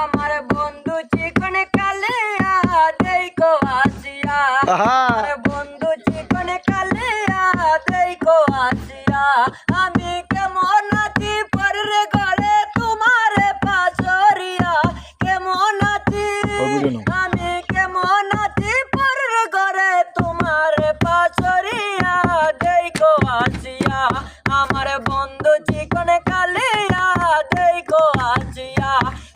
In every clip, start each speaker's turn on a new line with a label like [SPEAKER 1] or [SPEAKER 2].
[SPEAKER 1] আমার বন্ধু চিকন কালিয়া দেখো আসিয়া, আমার বন্ধু চিকন কালিয়া দেখো আসিয়া, আমি কেমন আছি পরে ঘরে তোমার পাশরিয়া, কেমন আছি আমি কেমন আছি পরে ঘরে তোমার পাশরিয়া দেখো আসিয়া, আমার বন্ধু চিকন কালিয়া দেখো আসিয়া,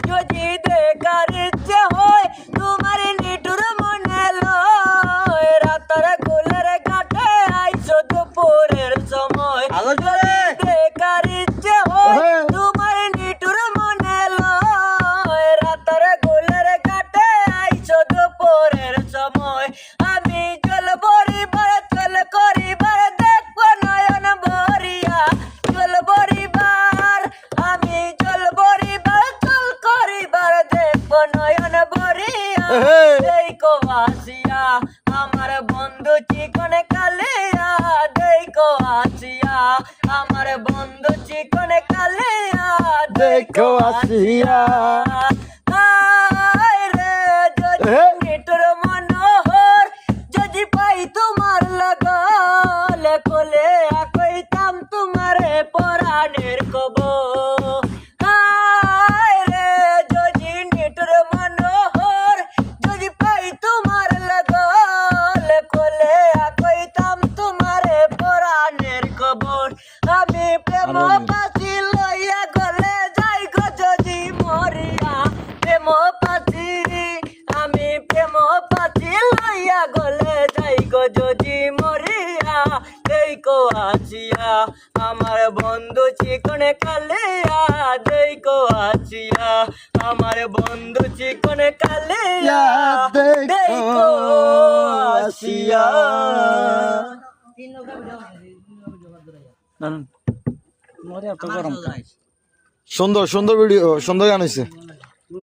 [SPEAKER 1] যদি দেখার ইচ্ছে হয় তোমার নিঠুর মনে লয়, রাতের গোলের ঘাটে আইসো দুপুরের সময়, যদি দেখার ইচ্ছে হয় তোমার নিঠুর মনে লয়, রাতের গোলের ঘাটে আইসো দুপুরের সময়, আমি জল ভরিবার চল করিবার দেখবো নয়ন ভরিয়া, জল ভরিবার আমি জল ভরিবার চল করিবার দেখবো নয়ন ভরিয়া দেখো আসিয়া, আমার বন্ধু চিকন কালিয়া দেখো আসিয়া, আমার বন্ধু চিকন কালিয়া দেখো আসিয়া, হায় রে যদি নিঠুর মনোহর যদি পাই তোমার লাগলে কোলে কইতাম তোমারে পরাণের খবর, হায় রে যদি নিঠুর মনোহর যদি পাই তোমার লাগলে কোলে কইতাম তোমারে পরাণের খবর, আমি প্রেম পাখি লইয়া গলে যাই গো যদি মরিয়া, প্রেম পাখি আমি প্রেম পাখি লইয়া গলে যাই গো যদি মরিয়া দেখো আসিয়া, আমার বন্ধু চিকন কালিয়া দেখো আসিয়া, আমার বন্ধু চিকন কালিয়া দেখো আসিয়া।
[SPEAKER 2] সুন্দর সুন্দর ভিডিও, সুন্দর গান হয়েছে।